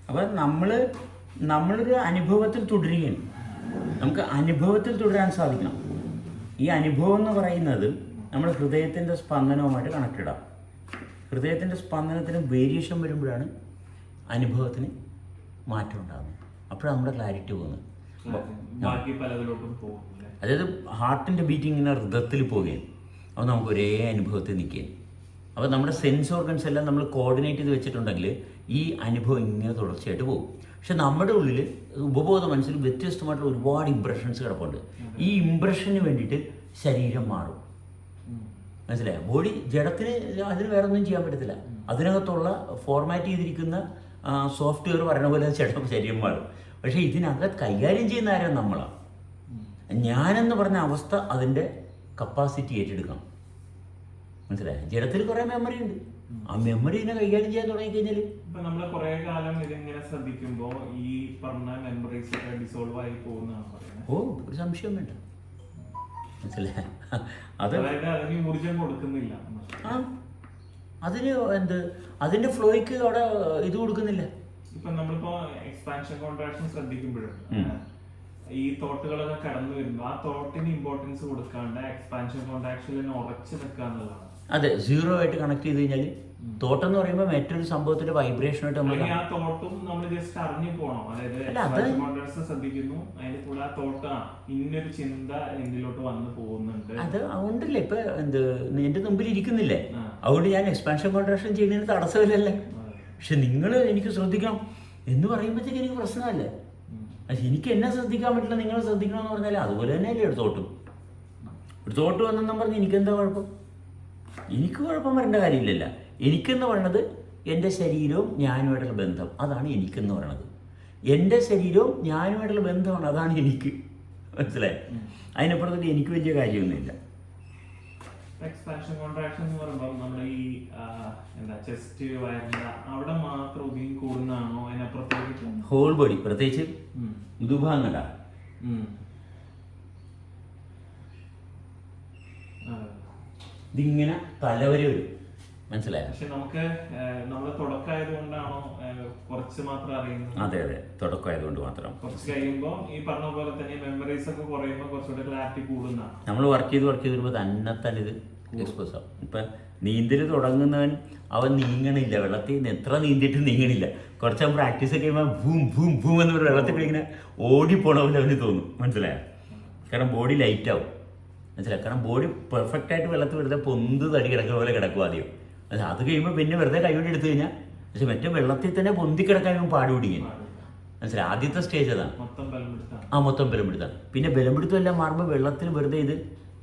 അപ്പം നമ്മളൊരു അനുഭവത്തിൽ തുടരുകയാണ്. നമുക്ക് അനുഭവത്തിൽ തുടരാൻ സാധിക്കണം. ഈ അനുഭവം എന്ന് പറയുന്നത് നമ്മുടെ ഹൃദയത്തിൻ്റെ സ്പന്ദനവുമായിട്ട് കണക്റ്റഡ് ആണ്. ഹൃദയത്തിൻ്റെ സ്പന്ദനത്തിന് വേരിയേഷൻ വരുമ്പോഴാണ് അനുഭവത്തിന് മാറ്റം ഉണ്ടാകുന്നത്. അപ്പോഴാണ് നമ്മുടെ ക്ലാരിറ്റി പോകുന്നത്. അതായത് ഹാർട്ടിൻ്റെ ബീറ്റിംഗ് ഇങ്ങനെ ഹൃദയത്തിൽ പോവുകയാണ്. അപ്പോൾ നമുക്ക് ഒരേ അനുഭവത്തിൽ നിൽക്കുകയാണ്. അപ്പോൾ നമ്മുടെ സെൻസ് ഓർഗൻസ് എല്ലാം നമ്മൾ കോർഡിനേറ്റ് ചെയ്ത് വെച്ചിട്ടുണ്ടെങ്കിൽ ഈ അനുഭവം ഇങ്ങനെ തുടർച്ചയായിട്ട് പോകും. പക്ഷെ നമ്മുടെ ഉള്ളിൽ ഉപബോധ മനസ്സിൽ വ്യത്യസ്തമായിട്ടുള്ള ഒരുപാട് ഇംപ്രഷൻസ് കിടപ്പുണ്ട്. ഈ ഇംപ്രഷന് വേണ്ടിയിട്ട് ശരീരം മാറും. മനസ്സിലായോ? ബോഡി ജഡത്തിന് അതിന് വേറെ ഒന്നും ചെയ്യാൻ പറ്റത്തില്ല. അതിനകത്തുള്ള ഫോർമാറ്റ് ചെയ്തിരിക്കുന്ന സോഫ്റ്റ്വെയർ പറയുന്ന പോലെ ശരീരം മാറും. പക്ഷേ ഇതിനകത്ത് കൈകാര്യം ചെയ്യുന്ന ആരും നമ്മളാണ്. ഞാനെന്ന് പറഞ്ഞ അവസ്ഥ അതിൻ്റെ കപ്പാസിറ്റി ഏറ്റെടുക്കണം. മനസ്സിലായോ? ജഡത്തിൽ കുറേ മെമ്മറി ഉണ്ട്. ആ മെമ്മറി ഇതിനെ കൈകാര്യം ചെയ്യാൻ തുടങ്ങിക്കഴിഞ്ഞാൽ ഇപ്പൊ നമ്മൾ കുറെ കാലം ഇതിങ്ങനെ ശ്രദ്ധിക്കുമ്പോൾ ഈ പറഞ്ഞ മെമ്മറീസ് ഒക്കെ ഡിസോൾവ് ആയി പോകുന്നതാണ് പറയുന്നത്. ഒരു സംശയം വേണ്ട. മനസ്സിലായോ? അതിന് ഊർജം കൊടുക്കുന്നില്ല. അതിന് അതിന്റെ ഫ്ലോയ്ക്ക് അവിടെ ഇത് കൊടുക്കുന്നില്ല. ഇപ്പൊ നമ്മളിപ്പോ എക്സ്പാൻഷൻ കോൺട്രാക്ഷൻ ശ്രദ്ധിക്കുമ്പോഴും ഈ തോട്ടുകളൊക്കെ കടന്നു വരുമ്പോ ആ തോട്ടിന് ഇമ്പോർട്ടൻസ് കൊടുക്കാണ്ട് എക്സ്പാൻഷൻ കോൺട്രാക്ഷനിൽ ഉറച്ചു നിൽക്കുക എന്നുള്ളതാണ്. അതെ, സീറോ ആയിട്ട് കണക്ട് ചെയ്ത് കഴിഞ്ഞാൽ തോട്ടം എന്ന് പറയുമ്പോൾ മറ്റൊരു സംഭവത്തിന്റെ വൈബ്രേഷനായിട്ട് നമ്മൾ ആ തോട്ടും നമ്മൾ ജസ്റ്റ് അറിഞ്ഞു പോകണം. അതായത് ശ്രദ്ധിക്കുന്നു, അതിന്റെ കൂടെ ആ തോട്ട് ഇന്നൊരു ചിന്ത എന്തിലോട്ട് വന്ന് പോകുന്നുണ്ട്. അത് അതുകൊണ്ടല്ലേ ഇപ്പൊ എന്റെ മുമ്പിൽ ഇരിക്കുന്നില്ലേ, അതുകൊണ്ട് ഞാൻ എക്സ്പാൻഷൻ കോൺട്രാക്ഷൻ ചെയ്യുന്നതിന് തടസ്സമില്ലല്ലേ. പക്ഷെ നിങ്ങൾ എനിക്ക് ശ്രദ്ധിക്കണം എന്ന് പറയുമ്പോഴത്തേക്ക് എനിക്ക് പ്രശ്നമല്ലേ. എനിക്ക് എന്നെ ശ്രദ്ധിക്കാൻ പറ്റില്ല, നിങ്ങൾ ശ്രദ്ധിക്കണം എന്ന് പറഞ്ഞാൽ അതുപോലെ തന്നെയല്ലേ ഒരു തോട്ട് വന്നെന്നും പറഞ്ഞ് എനിക്കെന്താ കുഴപ്പം? എനിക്ക് കുഴപ്പം വരേണ്ട കാര്യമില്ലല്ല. എനിക്കെന്ന് പറയണത് എൻ്റെ ശരീരവും ഞാനുമായിട്ടുള്ള ബന്ധം, അതാണ് എനിക്കെന്ന് പറയണത്. എൻ്റെ ശരീരവും ഞാനുമായിട്ടുള്ള ബന്ധമാണ്, അതാണ് എനിക്ക്. മനസ്സിലായി? അതിനപ്പുറത്തേക്ക് എനിക്ക് വലിയ കാര്യമൊന്നുമില്ല. എക്സ്പാൻഷൻ കോൺട്രാക്ഷൻ എന്ന് പറയുമ്പോൾ നമ്മുടെ ഈ ചെസ്റ്റ് വയറിന്റെ അവിടെ മാത്രം ഒതുങ്ങി കൂടുന്നതാണോ അതിനപ്പുറത്തേക്ക് ഹോൾ ബോഡി, പ്രത്യേകിച്ച് മൃദുഭാഗങ്ങളാ ഇതിങ്ങനെ തലവരെ വരും. മനസ്സിലായോ? പക്ഷെ നമുക്ക് നമ്മുടെ തുടക്കമായതുകൊണ്ടാണോ കുറച്ച് മാത്രം അറിയുന്നത്? അതെ, തുടക്കമായതുകൊണ്ട് മാത്രം. കുറച്ച് കഴിയുമ്പോൾ ഈ പറഞ്ഞ പോലെ തന്നെ മെമ്മറീസ് ഒക്കെ കുറയുമ്പോൾ കുറച്ചുകൂടെ ക്ലാരിറ്റി കൂടുന്ന നമ്മൾ വർക്ക് ചെയ്ത് വരുമ്പോൾ തന്നെ ഇത് എക്സ്പോസ് ആവും. ഇപ്പം നീന്തൽ തുടങ്ങുന്നവൻ അവൻ നീങ്ങണില്ല, വെള്ളത്തിൽ നിന്ന് എത്ര നീന്തിയിട്ട് നീങ്ങണില്ല. കുറച്ച് പ്രാക്ടീസ് ഒക്കെ കഴിയുമ്പോൾ ഭൂം ഭൂം ഭൂം എന്ന് പറഞ്ഞ വെള്ളത്തിൽ ഇങ്ങനെ ഓടിപ്പോണ പോലെ അവന് തോന്നും. മനസ്സിലായോ? കാരണം ബോഡി ലൈറ്റ് ആവും. മനസ്സിലായി? കാരണം ബോഡി പെർഫെക്റ്റ് ആയിട്ട് വെള്ളത്തിൽ വെറുതെ പൊന്ത് തടി കിടക്കുന്ന പോലെ കിടക്കും ആദ്യം. അത് കഴിയുമ്പോൾ പിന്നെ വെറുതെ കൈകൊണ്ട് എടുത്തു കഴിഞ്ഞാൽ പക്ഷെ മറ്റേ വെള്ളത്തിൽ തന്നെ പൊന്തി കിടക്കാൻ പാടുപിടിക്കും. മനസ്സിലായി? ആദ്യത്തെ സ്റ്റേജ് അതാണ്. മൊത്തം ബലം. പിന്നെ ബലം എല്ലാം മാറുമ്പോൾ വെള്ളത്തിൽ വെറുതെ ഇത്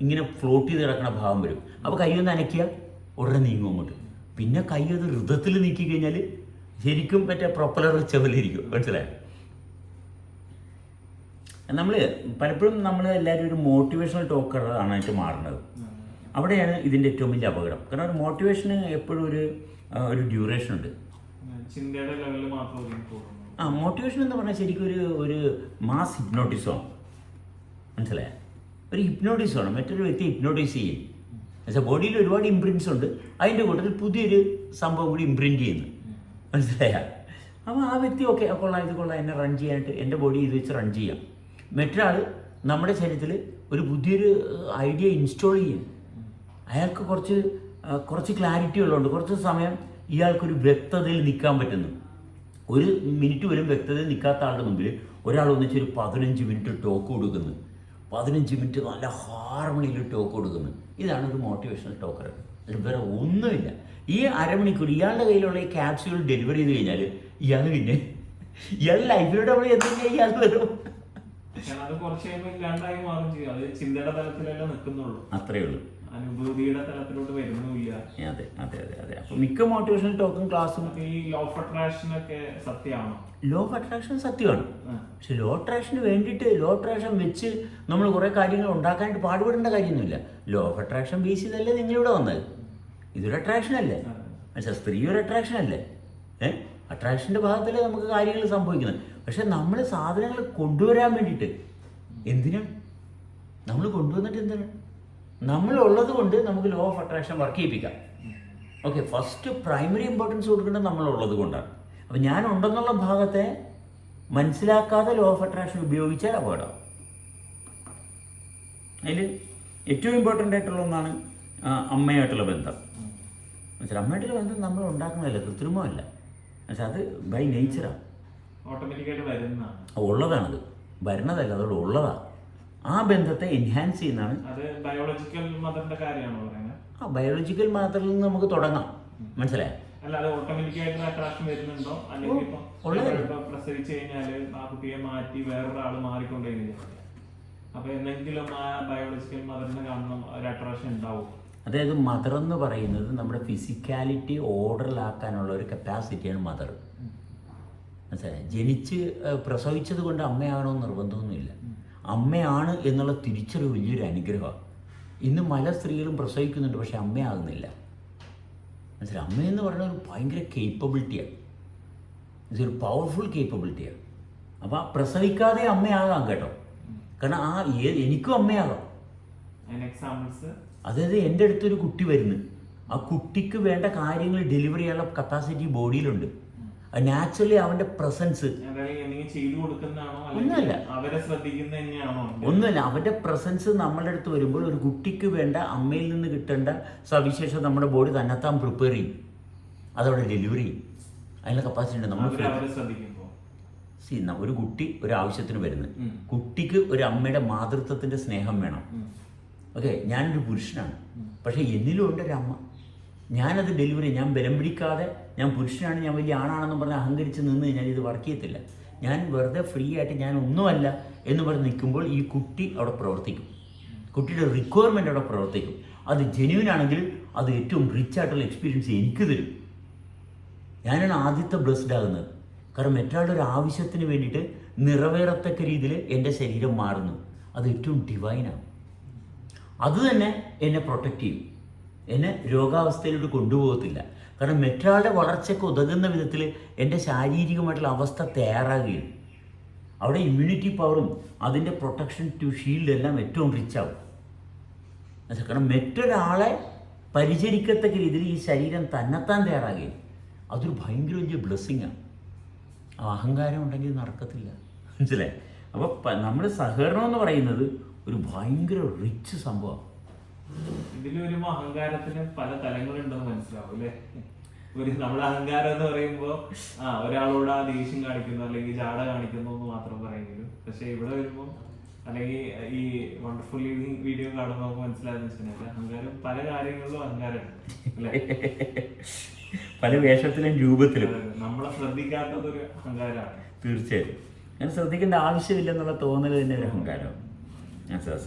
ഇങ്ങനെ ഫ്ലോട്ട് ചെയ്ത് കിടക്കണ ഭാവം വരും. അപ്പോൾ കൈ ഒന്ന് അനക്കിയാൽ ഉടനെ നീങ്ങും അങ്ങോട്ട്. പിന്നെ കൈ അത് ഹൃദയത്തിൽ നീക്കി കഴിഞ്ഞാൽ ശരിക്കും മറ്റേ പ്രൊപ്പലർ ചെവലിരിക്കും. മനസ്സിലായോ? പലപ്പോഴും നമ്മൾ എല്ലാവരും ഒരു മോട്ടിവേഷണൽ ടോക്കർ ആണായിട്ട് മാറുന്നത്. അവിടെയാണ് ഇതിൻ്റെ ഏറ്റവും വലിയ അപകടം. കാരണം ഒരു മോട്ടിവേഷന് എപ്പോഴും ഒരു ഡ്യൂറേഷൻ ഉണ്ട്. മോട്ടിവേഷൻ എന്ന് പറഞ്ഞാൽ ശരിക്കും ഒരു മാസ് ഹിപ്നോട്ടിസമാണ്. മനസ്സിലായോ? ഒരു ഹിപ്നോട്ടിസമാണ്. മറ്റൊരു വ്യക്തി ഹിപ്നോട്ടൈസ് ചെയ്യും. എന്നുവെച്ചാൽ ബോഡിയിൽ ഒരുപാട് ഇംപ്രിൻറ്റ്സ് ഉണ്ട്, അതിൻ്റെ കൂട്ടത്തിൽ പുതിയൊരു സംഭവം കൂടി ഇംപ്രിൻറ്റ് ചെയ്യുന്നു. മനസ്സിലായ? അപ്പോൾ ആ വ്യക്തി ഓക്കെ കൊള്ളാം എന്നെ റൺ ചെയ്യാനായിട്ട് എൻ്റെ ബോഡി ഇത് വെച്ച് റൺ ചെയ്യാം. മറ്റൊരാൾ നമ്മുടെ ശരീരത്തിൽ ഒരു പുതിയൊരു ഐഡിയ ഇൻസ്റ്റാൾ ചെയ്യും. അയാൾക്ക് കുറച്ച് ക്ലാരിറ്റി ഉള്ളതുകൊണ്ട് കുറച്ച് സമയം ഇയാൾക്കൊരു വ്യക്തതയിൽ നിൽക്കാൻ പറ്റുന്നു. ഒരു മിനിറ്റ് പോലും വ്യക്തതയിൽ നിൽക്കാത്ത ആളുടെ മുമ്പിൽ ഒരാൾ ഒന്നിച്ചൊരു 15 മിനിറ്റ് ടോക്ക് കൊടുക്കുന്നു. 15 മിനിറ്റ് നല്ല ഹാർമണിയിൽ ടോക്ക് കൊടുക്കുന്നു. ഇതാണ് ഒരു മോട്ടിവേഷണൽ ടോക്കർ. വേറെ ഒന്നുമില്ല. ഈ അരമണിക്കൂർ ഇയാളുടെ കയ്യിലുള്ള ഈ ക്യാപ്സ്യൂൾ ഡെലിവറി ചെയ്ത് കഴിഞ്ഞാൽ ഇയാൾ ലൈഫിലൂടെ നമ്മൾ എന്തെങ്കിലും ഇയാൾ വരും. അത്രേ ഉള്ളൂ. അനുഭൂതിയുടെ തലത്തിലോട്ട് വരുന്നില്ല. അതെ. അപ്പൊ മിക്ക മോട്ടിവേഷണൽ ടോക്കും ക്ലാസ്സും ഈ ലോ ഓഫ് അട്രാക്ഷൻ ഒക്കെ സത്യമാണോ? ലോ ഓഫ് അട്രാക്ഷൻ സത്യമാണ്. പക്ഷെ ലോ അട്രാക്ഷന് വേണ്ടിയിട്ട് ലോ അട്രാക്ഷൻ വെച്ച് നമ്മൾ കുറെ കാര്യങ്ങൾ ഉണ്ടാക്കാനായിട്ട് പാടുപെടേണ്ട കാര്യമൊന്നുമില്ല. ലോ ഓഫ് അട്രാക്ഷൻ ബേസ് ചെയ്തല്ലേ നിങ്ങളിവിടെ വന്നത്. ഇതൊരു അട്രാക്ഷൻ അല്ലേ? പക്ഷേ സ്ത്രീ ഒരു അട്രാക്ഷൻ അല്ലേ? അട്രാക്ഷൻ്റെ ഭാഗത്തല്ലേ നമുക്ക് കാര്യങ്ങൾ സംഭവിക്കുന്നത്. പക്ഷെ നമ്മൾ സാധനങ്ങൾ കൊണ്ടുവരാൻ വേണ്ടിയിട്ട് എന്തിനാണ് നമ്മൾ കൊണ്ടുവന്നിട്ട് എന്തിനാണ്? നമ്മളുള്ളത് കൊണ്ട് നമുക്ക് ലോ ഓഫ് അട്രാക്ഷൻ വർക്ക് ചെയ്യിപ്പിക്കാം. ഓക്കെ, ഫസ്റ്റ് പ്രൈമറി ഇമ്പോർട്ടൻസ് കൊടുക്കേണ്ടത് നമ്മളുള്ളത് കൊണ്ടാണ്. അപ്പം ഞാനുണ്ടെന്നുള്ള ഭാഗത്തെ മനസ്സിലാക്കാതെ ലോ ഓഫ് അട്രാക്ഷൻ ഉപയോഗിച്ചാൽ അപകടം. അതിൽ ഏറ്റവും ഇമ്പോർട്ടൻ്റ് ആയിട്ടുള്ള ഒന്നാണ് അമ്മയായിട്ടുള്ള ബന്ധം. എന്നുവെച്ചാൽ അമ്മയായിട്ടുള്ള ബന്ധം നമ്മൾ ഉണ്ടാക്കുന്നതല്ല, കൃത്രിമമല്ല. എന്നുവെച്ചാൽ അത് ബൈ നേച്ചറാണ്, ഓട്ടോമാറ്റിക്കായിട്ട് വരുന്നതാണ്, ഉള്ളതാണത്, വരുന്നതല്ല, അതോട് ഉള്ളതാണ്. ആ ബന്ധത്തെ എൻഹാൻസ് ചെയ്യുന്നതാണ്. അത് ബയോളജിക്കൽ മദറിന്റെ കാര്യമാണോ പറയുന്നത്? ആ ബയോളജിക്കൽ മദറിൽ നിന്ന് നമുക്ക് തുടങ്ങാം, മനസ്സിലായോ? അല്ല, അത് ഓട്ടോമാറ്റിക്കായിട്ട് അട്രാക്ഷൻ വരുന്നുണ്ടോ, അല്ലെങ്കിൽ ഇപ്പൊ പ്രസവിച്ചു കഴിഞ്ഞാല് ആ കുട്ടിയെ മാറ്റി വേറൊരാള് മാറിക്കൊണ്ടേയിരിക്കും, അപ്പൊ എന്തെങ്കിലും ആ ബയോളജിക്കൽ മദറിന് കാണുന്ന ഒരു അട്രാക്ഷൻ ഉണ്ടാവും? അതായത് മദർ എന്ന് പറയുന്നത് നമ്മുടെ ഫിസിക്കാലിറ്റി ഓർഡറിലാക്കാനുള്ള ഒരു കപ്പാസിറ്റിയാണ് മദർ. മനസ്സിലായി? ജനിച്ച് പ്രസവിച്ചത് കൊണ്ട് അമ്മയാകണമെന്ന് നിർബന്ധമൊന്നുമില്ല. അമ്മയാണ് എന്നുള്ള തിരിച്ചറിവ് വലിയൊരു അനുഗ്രഹമാണ്. ഇന്ന് പല സ്ത്രീകളും പ്രസവിക്കുന്നുണ്ട്, പക്ഷെ അമ്മയാകുന്നില്ല. മനസ്സിലായി? അമ്മയെന്ന് പറയുന്നത് ഒരു ഭയങ്കര കേപ്പബിലിറ്റിയാണ്, ഇതൊരു പവർഫുൾ കേപ്പബിലിറ്റിയാണ്. അപ്പോൾ പ്രസവിക്കാതെ അമ്മയാകാം കേട്ടോ, കാരണം എനിക്കും അമ്മയാകാം. എക്സാമ്പിൾസ്, അതായത് എൻ്റെ അടുത്തൊരു കുട്ടി വരുന്നു, ആ കുട്ടിക്ക് വേണ്ട കാര്യങ്ങൾ ഡെലിവറി ചെയ്യാനുള്ള കപ്പാസിറ്റി ബോഡിയിലുണ്ട്. നാച്ചുറലി അവൻ്റെ പ്രസൻസ് ഒന്നുമല്ല, അവൻ്റെ പ്രസൻസ് നമ്മളുടെ അടുത്ത് വരുമ്പോൾ ഒരു കുട്ടിക്ക് വേണ്ട അമ്മയിൽ നിന്ന് കിട്ടേണ്ട സവിശേഷത നമ്മുടെ ബോഡി തന്നെത്താൻ പ്രിപ്പയർ ചെയ്യും, അതവിടെ ഡെലിവറി ചെയ്യും. അതിനുള്ള കപ്പാസിറ്റി ഉണ്ട്. നമ്മൾ ഒരു കുട്ടി ഒരു ആവശ്യത്തിന് വരുന്നു, കുട്ടിക്ക് ഒരു അമ്മയുടെ മാതൃത്വത്തിൻ്റെ സ്നേഹം വേണം. ഓക്കെ, ഞാനൊരു പുരുഷനാണ്, പക്ഷേ എന്നിലും ഉണ്ട് ഒരു അമ്മ. ഞാനത് ഡെലിവറി, ഞാൻ ബലം പിടിക്കാതെ ഞാൻ പുരുഷനാണ്, ഞാൻ വലിയ ആണാണെന്ന് പറഞ്ഞ് അഹങ്കരിച്ച് നിന്ന് കഴിഞ്ഞാൽ ഇത് വർക്ക് ചെയ്യത്തില്ല. ഞാൻ വെറുതെ ഫ്രീ ആയിട്ട് ഞാൻ ഒന്നുമല്ല എന്ന് പറഞ്ഞ് നിൽക്കുമ്പോൾ ഈ കുട്ടി അവിടെ പ്രവർത്തിക്കും, കുട്ടിയുടെ റിക്വയർമെൻ്റ് അവിടെ പ്രവർത്തിക്കും. അത് ജെന്യൂൻ ആണെങ്കിൽ അത് ഏറ്റവും റിച്ച് ആയിട്ടുള്ള എക്സ്പീരിയൻസ് എനിക്ക് തരും. ഞാനാണ് ആദ്യത്തെ ബ്ലെസ്ഡ് ആകുന്നത്, കാരണം മറ്റൊരാളുടെ ഒരു ആവശ്യത്തിന് വേണ്ടിയിട്ട് നിറവേറത്തക്ക രീതിയിൽ എൻ്റെ ശരീരം മാറുന്നു. അത് ഏറ്റവും ഡിവൈനാണ്. അത് തന്നെ എന്നെ പ്രൊട്ടക്റ്റ് ചെയ്യും, എന്നെ രോഗാവസ്ഥയിലോട്ട് കൊണ്ടുപോകത്തില്ല. കാരണം മറ്റൊരാളുടെ വളർച്ചയ്ക്ക് ഉതകുന്ന വിധത്തിൽ എൻ്റെ ശാരീരികമായിട്ടുള്ള അവസ്ഥ തയ്യാറാകുകയും അവിടെ ഇമ്മ്യൂണിറ്റി പവറും അതിൻ്റെ പ്രൊട്ടക്ഷൻ ടു ഷീൽഡ് എല്ലാം ഏറ്റവും റിച്ചാവും. കാരണം മറ്റൊരാളെ പരിചരിക്കത്തക്ക രീതിയിൽ ഈ ശരീരം തന്നെത്താൻ തയ്യാറാകുകയും അതൊരു ഭയങ്കര വലിയ ബ്ലെസ്സിങ്ങാണ്. അഹങ്കാരം ഉണ്ടെങ്കിൽ നടക്കത്തില്ല, മനസ്സിലായി? അപ്പോൾ നമ്മുടെ സഹകരണം എന്ന് പറയുന്നത് ഒരു ഭയങ്കര റിച്ച് സംഭവമാണ്. ഇതിൽ വരുമ്പോ അഹങ്കാരത്തിന് പല തലങ്ങളുണ്ടെന്ന് മനസ്സിലാവും അല്ലേ? നമ്മൾ അഹങ്കാരം എന്ന് പറയുമ്പോ ഒരാളോട് ആ ദേഷ്യം കാണിക്കുന്നു അല്ലെങ്കിൽ ജാട കാണിക്കുന്നു എന്ന് മാത്രം പറയുമെങ്കിലും, പക്ഷെ ഇവിടെ വരുമ്പോ അല്ലെങ്കിൽ ഈ വണ്ടർഫുൾ ലിവിങ് വീഡിയോ കാണുമ്പോൾ നമുക്ക് മനസ്സിലായെന്ന് വെച്ചിട്ടുണ്ടെങ്കിൽ അഹങ്കാരം പല കാര്യങ്ങളിലും അഹങ്കാരമുണ്ട് അല്ലേ? പല വേഷത്തിലും രൂപത്തിലും നമ്മളെ ശ്രദ്ധിക്കാത്തതൊരു അഹങ്കാരമാണ്. തീർച്ചയായും ഞാൻ ശ്രദ്ധിക്കേണ്ട ആവശ്യമില്ലെന്നുള്ള തോന്നൽ തന്നെ ഒരു അഹങ്കാരമാണ്.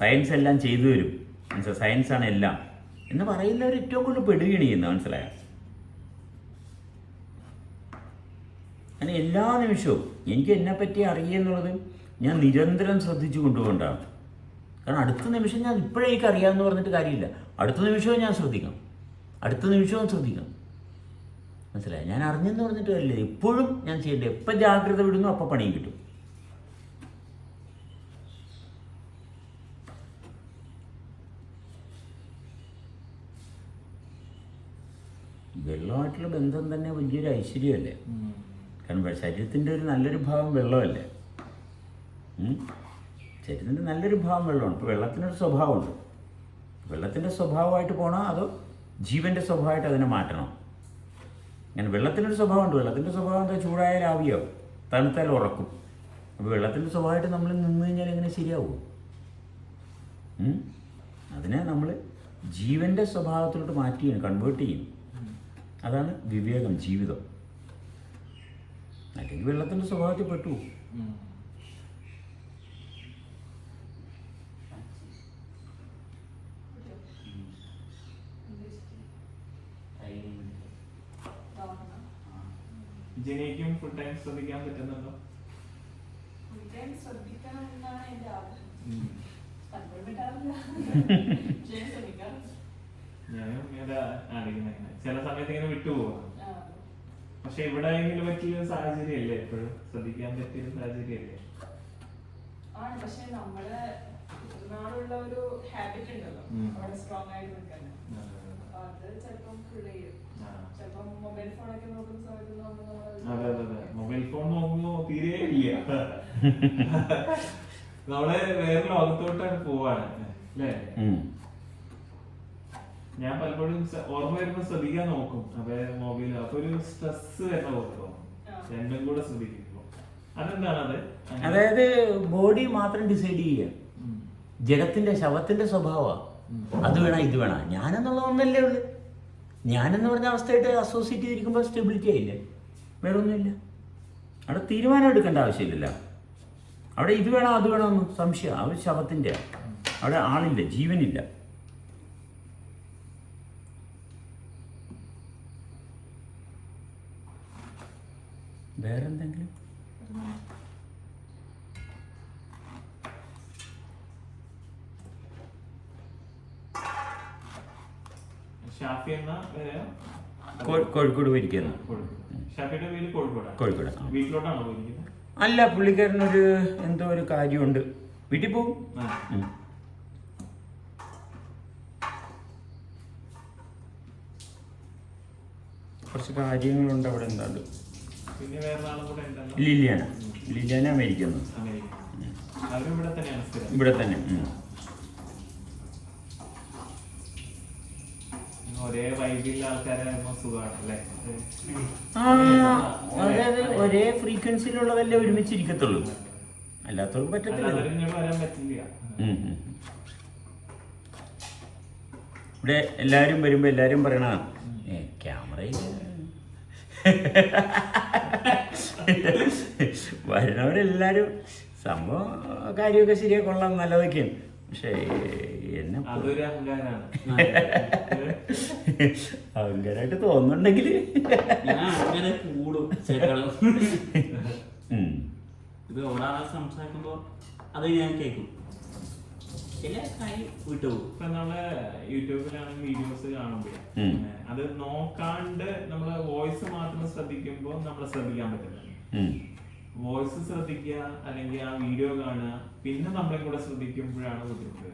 സയൻസ് എല്ലാം ചെയ്തു വരും, സയൻസാണ് എല്ലാം എന്ന് പറയുന്നവർ ഏറ്റവും കൂടുതൽ പെടുകയാണ് ചെയ്യുന്നത്, മനസ്സിലായോ? അങ്ങനെ എല്ലാ നിമിഷവും എനിക്ക് എന്നെപ്പറ്റി അറിയുന്നുള്ളത് ഞാൻ നിരന്തരം ശ്രദ്ധിച്ചു കൊണ്ടുപോകേണ്ടതാണ്. കാരണം അടുത്ത നിമിഷം ഞാൻ ഇപ്പോഴേ എനിക്ക് അറിയാമെന്ന് പറഞ്ഞിട്ട് കാര്യമില്ല, അടുത്ത നിമിഷവും ഞാൻ ശ്രദ്ധിക്കണം, അടുത്ത നിമിഷവും ശ്രദ്ധിക്കണം, മനസ്സിലായോ? ഞാൻ അറിഞ്ഞെന്ന് പറഞ്ഞിട്ട് കാര്യമില്ല, എപ്പോഴും ഞാൻ ചെയ്യേണ്ടത്. എപ്പോൾ ജാഗ്രത വിടുന്നു അപ്പോൾ പണിയും കിട്ടും. വെള്ളമായിട്ടുള്ള ബന്ധം തന്നെ വലിയൊരു ഐശ്വര്യമല്ലേ? കാരണം ശരീരത്തിൻ്റെ ഒരു നല്ലൊരു ഭാഗം വെള്ളമല്ലേ? ശരീരത്തിൻ്റെ നല്ലൊരു ഭാഗം വെള്ളമാണ്. ഇപ്പോൾ വെള്ളത്തിനൊരു സ്വഭാവമുണ്ട്. വെള്ളത്തിൻ്റെ സ്വഭാവമായിട്ട് പോകണോ അതോ ജീവൻ്റെ സ്വഭാവമായിട്ട് അതിനെ മാറ്റണം? അങ്ങനെ വെള്ളത്തിനൊരു സ്വഭാവമുണ്ട്. വെള്ളത്തിൻ്റെ സ്വഭാവം എന്താ? ചൂടായാൽ ആവിയാവും, തണുത്താൽ ഉറക്കും. അപ്പോൾ വെള്ളത്തിൻ്റെ സ്വഭാവമായിട്ട് നമ്മൾ നിന്ന് കഴിഞ്ഞാൽ എങ്ങനെ ശരിയാവും? അതിനെ നമ്മൾ ജീവൻ്റെ സ്വഭാവത്തിലോട്ട് മാറ്റി ചെയ്യണം, കൺവേർട്ട് ചെയ്യും. അതാണ് വിവേകം, ജീവിതം. അല്ലെങ്കിൽ വെള്ളത്തിൻ്റെ സ്വഭാവത്തിൽ പെട്ടു. ജനിക്കും ഫുൾ ടൈം ശ്രദ്ധിക്കാൻ പറ്റുന്നുണ്ടോ? ഞാനും ചില സമയത്ത് ഇങ്ങനെ വിട്ടുപോകാം. പക്ഷെ ഇവിടെ എങ്കിലും പറ്റിയ സാഹചര്യമല്ലേ, എപ്പോഴും ശ്രദ്ധിക്കാൻ പറ്റിയ സാഹചര്യമല്ലേ? പക്ഷെ നമ്മള് നാളുള്ള ഒരു ഹാബിറ്റ് ഉണ്ടല്ലോ അവിടെ സ്ട്രോങ് ആയിട്ട് നിൽക്കാൻ, അത് ചിലപ്പം ഫുൾ ചെയ്യും. ചിലപ്പം മൊബൈൽ ഫോണൊക്കെ നോക്കുന്ന സമയത്ത് മൊബൈൽ ഫോൺ നോക്കുമ്പോ തീരെ ഇല്ല. നമ്മള് വേറെ ലോകത്തോട്ടാണ് പോവാണ് അല്ലേ? ഞാൻ പലപ്പോഴും ഓർമ്മ വരുമ്പോ ശ്രദ്ധിക്കാൻ നോക്കും. അപ്പൊ മൊബൈൽ അപ്പൊ ഒരു സ്ട്രെസ് വരുന്ന പോലെ തോന്നും രണ്ടും കൂടെ ശ്രദ്ധിക്കുമ്പോ. അതെന്താണത്? അതായത് ബോഡി മാത്രം ഡിസൈഡ് ചെയ്യുക. ജഡത്തിന്റെ ശവത്തിന്റെ സ്വഭാവമാണ്. അത് വേണം ഇത് വേണം. ഞാനെന്നുള്ള ഒന്നല്ലേ ഉള്ളു. ഞാനെന്ന് പറഞ്ഞ അവസ്ഥയായിട്ട് അസോസിയേറ്റ് ചെയ്തിരിക്കുമ്പോൾ സ്റ്റെബിലിറ്റി ആയില്ലേ, വേറെ ഒന്നുമില്ല. അവിടെ തീരുമാനം എടുക്കേണ്ട ആവശ്യമില്ലല്ലോ. അവിടെ ഇത് വേണം അത് വേണമെന്ന് സംശയം. അവർ ശവത്തിൻ്റെ അവിടെ ആളില്ല, ജീവനില്ല. വേറെന്തെങ്കിലും ഷാഫി എന്ന കോഴിക്കോട് പോയിരിക്കുന്നു. ഷാഫിയുടെ വീട് കോഴിക്കോട്. വീട്ടിലോട്ടാണോ പോയിരിക്കുന്നത്? അല്ല, പുള്ളിക്കാരനൊരു എന്തോ ഒരു കാര്യമുണ്ട്, വീട്ടിൽ പോകും. കുറച്ച് കാര്യങ്ങളുണ്ട് അവിടെ. എന്താണ് പിന്നെ വേറെ ആളും കൂടെ ലില്യാന അമേരിക്കന്ന്. ഇവിടെ തന്നെ. ഒരേ വൈബിലുള്ള ആൾക്കാരാകുമ്പോ സുഖമാണല്ലേ? അതായത് ഒരേ ഫ്രീക്വൻസിയിലുള്ളതല്ലേ ഒരുമിച്ചിരിക്കത്തുള്ളൂ, അല്ലാത്തവർക്ക് പറ്റത്തില്ല. വരാൻ പറ്റില്ല. ഇവിടെ എല്ലാവരും വരുമ്പോ എല്ലാരും പറയണ ക്യാമറ വരണവരെല്ലാരും സംഭവം കാര്യമൊക്കെ ശരിയാ, കൊള്ളാം, നല്ലതൊക്കെയാണ്. പക്ഷേ എന്നെ അഹങ്കാരായിട്ട് തോന്നുന്നുണ്ടെങ്കിൽ ഇത് ഒരാളെ സംസാരിക്കുമ്പോ അത് ഞാൻ കേൾക്കും. ഇപ്പൊ നമ്മള് യൂട്യൂബിലാണെങ്കിൽ വീഡിയോസ് കാണുമ്പോഴേ അത് നോക്കാണ്ട് നമ്മള് വോയിസ് മാത്രം ശ്രദ്ധിക്കുമ്പോ നമ്മളെ ശ്രദ്ധിക്കാൻ പറ്റില്ല. വോയിസ് ശ്രദ്ധിക്കുക അല്ലെങ്കിൽ ആ വീഡിയോ കാണുക, പിന്നെ നമ്മളെ കൂടെ ശ്രദ്ധിക്കുമ്പോഴാണ് ബുദ്ധിമുട്ട്.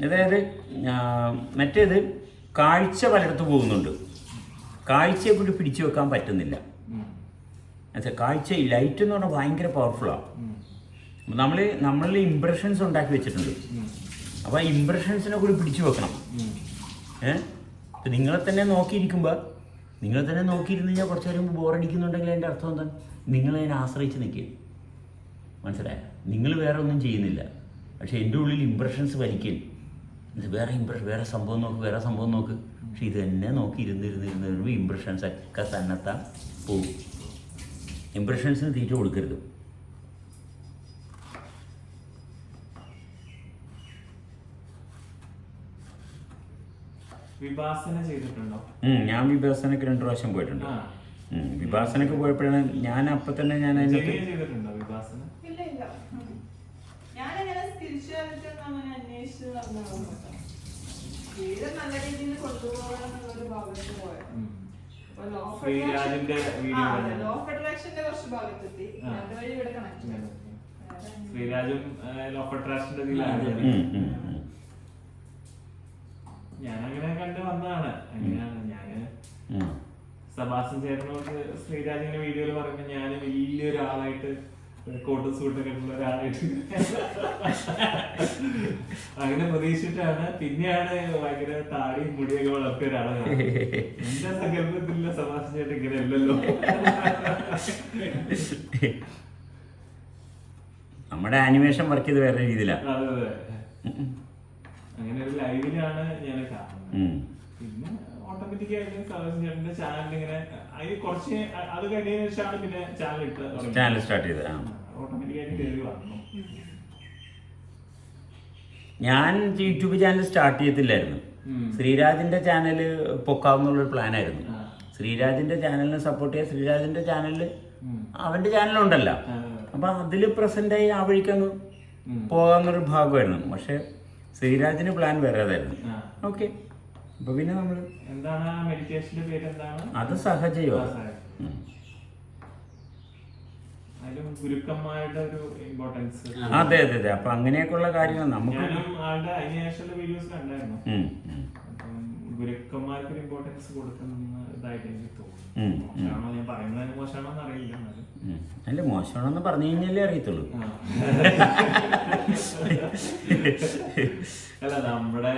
അതായത് മറ്റേത് കാഴ്ച പലയിടത്ത് പോകുന്നുണ്ട്, കാഴ്ചയെ കൂടി പിടിച്ചു വെക്കാൻ പറ്റുന്നില്ല. കാഴ്ച ലൈറ്റ് എന്ന് പറഞ്ഞാൽ ഭയങ്കര പവർഫുള്ളാണ്. നമ്മൾ ഇംപ്രഷൻസ് ഉണ്ടാക്കി വെച്ചിട്ടുണ്ട്. അപ്പോൾ ആ ഇംപ്രഷൻസിനെ കൂടി പിടിച്ചു വെക്കണം. ഇപ്പം നിങ്ങളെ തന്നെ നോക്കിയിരിക്കുമ്പോൾ നോക്കിയിരുന്നു കഴിഞ്ഞാൽ കുറച്ച് നേരം ബോറടിക്കുന്നുണ്ടെങ്കിൽ അതിൻ്റെ അർത്ഥം എന്താണ്? നിങ്ങളതിനെ ആശ്രയിച്ച് നിൽക്കുക. മനസ്സിലായ? നിങ്ങൾ വേറെ ഒന്നും ചെയ്യുന്നില്ല, പക്ഷേ എൻ്റെ ഉള്ളിൽ ഇംപ്രഷൻസ് വലിക്കൽ. വേറെ സംഭവം നോക്ക്. പക്ഷെ ഇത് തന്നെ നോക്കി ഇരുന്ന് ഇംപ്രഷൻസ് ഒക്കെ തന്നെത്താൻ പോകും. ഇംപ്രഷൻസിന് തീറ്റ കൊടുക്കരുത്. വിഭാസന ചെയ്തിട്ടുണ്ടോ? ഞാൻ വിഭാസനക്ക് 2 പ്രാവശ്യം പോയിട്ടുണ്ട്. വിഭാസനക്ക് പോയപ്പോഴാണ് ഞാൻ അപ്പം തന്നെ ചെയ്തിട്ടുണ്ടോ വിഭാസന? ഇല്ല. ഞാനങ്ങനെ സ്പിരിച്വാലിറ്റി അന്വേഷിച്ച് നല്ല രീതിയിൽ കൊണ്ടുപോകാനുള്ള ഭാഗത്ത് പോയത്. ലോ ഓഫ് അട്രാക്ഷന്റെ കുറച്ച് ഭാഗത്തെത്തി, അതുവഴി ഇവിടെ കണക്ട്. ശ്രീരാജും ലോ ഓഫ് അട്രാക്ഷന്റെ ഞാനങ്ങനെ കണ്ടു വന്നതാണ്. അങ്ങനെയാണ് ഞാന് സബാസ്റ്റ്യൻ ചേട്ടനോട് ശ്രീരാജിന്റെ വീഡിയോയിൽ പറയുമ്പോ ഞാൻ വലിയൊരാളായിട്ട് കോട്ടും സൂട്ടൊക്കെ ഉള്ള ഒരാളായിട്ട് അങ്ങനെ പ്രതീക്ഷിച്ചിട്ടാണ്. പിന്നെയാണ് ഭയങ്കര താടിയും മുടിയൊക്കെ വളർത്തിയ ഒരാളെ എന്റെ സങ്കല്പത്തിലുള്ള സബാസ്റ്റ്യൻ ചേട്ടൻ ഇങ്ങനെ അല്ലല്ലോ. നമ്മുടെ ആനിമേഷൻ വർക്ക് ചെയ്ത് വേറെ രീതിയിലാണ്. അതെ. അങ്ങനെ ഒരു ലൈവിലാണ് ഞാൻ കാണുന്നത്. പിന്നെ ഓട്ടോമാറ്റിക്കായിട്ട് സബാസ്റ്റ്യൻ ചേട്ടന്റെ ചാനൽ ഇങ്ങനെ അതിന് കുറച്ച് അത് കഴിഞ്ഞതിന് ശേഷമാണ് പിന്നെ ചാനൽ സ്റ്റാർട്ട് ചെയ്തത്. ഓട്ടോമാറ്റിക്കായിട്ട് കയറി വന്നു. ഞാൻ യൂട്യൂബ് ചാനൽ സ്റ്റാർട്ട് ചെയ്യത്തില്ലായിരുന്നു. ശ്രീരാജിന്റെ ചാനൽ പൊക്കാവുന്നുള്ളൊരു പ്ലാനായിരുന്നു. ശ്രീരാജിന്റെ ചാനലിനെ സപ്പോർട്ട് ചെയ്യാൻ ശ്രീരാജിന്റെ ചാനലിൽ അവന്റെ ചാനലുണ്ടല്ലോ, അപ്പൊ അതിൽ പ്രസന്റായി ആ വഴിക്കങ്ങ് പോകാന്നൊരു ഭാഗമായിരുന്നു. പക്ഷെ ശ്രീരാജിന് പ്ലാൻ വേറെ അതായിരുന്നു. ഓക്കെ, അപ്പൊ പിന്നെ നമ്മള് എന്താണ് മെഡിറ്റേഷന്റെ പേര് എന്താണ്? അത് സഹജയോഗം. ഗുരുക്കന്മാരുടെ ഒരു ഇമ്പോർട്ടൻസ്. അതെ. അപ്പൊ അങ്ങനെയൊക്കെയുള്ള കാര്യങ്ങൾ നമുക്ക് ആളുടെ അതിനുശേഷമുള്ള വീഡിയോസ് കണ്ടായിരുന്നു. ഗുരുക്കന്മാർക്ക് ഒരു ഇമ്പോർട്ടൻസ് കൊടുക്കുന്ന ഇതായിട്ട് എനിക്ക് തോന്നുന്നു. മോശമാണോ ഞാൻ പറയുന്നത്, മോശമാണോ എന്ന് അറിയില്ല. അല്ല, മോശമാണെന്ന് പറഞ്ഞു കഴിഞ്ഞാലേ അറിയത്തുള്ളൂ. അല്ല, നമ്മുടെ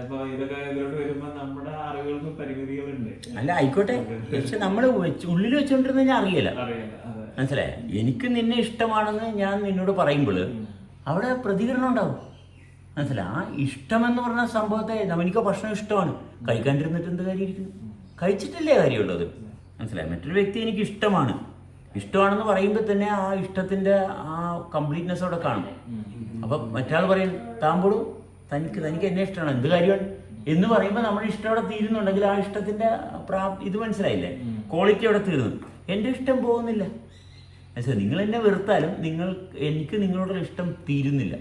ഇപ്പൊ ഇതൊക്കെ ഇതിലോട്ട് വരുമ്പോ നമ്മുടെ അറിവുകൾക്ക് പരിമിതികളുണ്ട്. അല്ല, ആയിക്കോട്ടെ, പക്ഷെ നമ്മൾ ഉള്ളിൽ വെച്ചോണ്ടിരുന്ന ഞാൻ അറിയില്ല. മനസ്സിലായി? എനിക്ക് നിന്നെ ഇഷ്ടമാണെന്ന് ഞാൻ നിന്നോട് പറയുമ്പോൾ അവിടെ പ്രതികരണം ഉണ്ടാവും. മനസ്സിലായി? ആ ഇഷ്ടമെന്ന് പറഞ്ഞ സംഭവത്തെ എനിക്ക് ഭക്ഷണം ഇഷ്ടമാണ്, കഴിക്കാണ്ടിരുന്നിട്ട് എന്ത് കാര്യം ഇരിക്കുന്നു? കഴിച്ചിട്ടല്ലേ കാര്യമുള്ളത്. മനസ്സിലായി? മറ്റൊരു വ്യക്തി എനിക്ക് ഇഷ്ടമാണെന്ന് പറയുമ്പോൾ തന്നെ ആ ഇഷ്ടത്തിൻ്റെ ആ കംപ്ലീറ്റ്നെസ് അവിടെ കാണും. അപ്പം മറ്റാൾ പറയും താമ്പോഴും തനിക്ക് എന്നെ ഇഷ്ടമാണ്, എന്ത് കാര്യമാണ് എന്ന് പറയുമ്പോൾ നമ്മുടെ ഇഷ്ടം അവിടെ തീരുന്നുണ്ടെങ്കിൽ ആ ഇഷ്ടത്തിൻ്റെ ഇത് മനസ്സിലായില്ലേ, ക്വാളിറ്റി അവിടെ തീർന്നു. എൻ്റെ ഇഷ്ടം പോകുന്നില്ല. മനസ്സിലായി? നിങ്ങൾ എന്നെ വെറുത്താലും എനിക്ക് നിങ്ങളോടുള്ള ഇഷ്ടം തീരുന്നില്ല.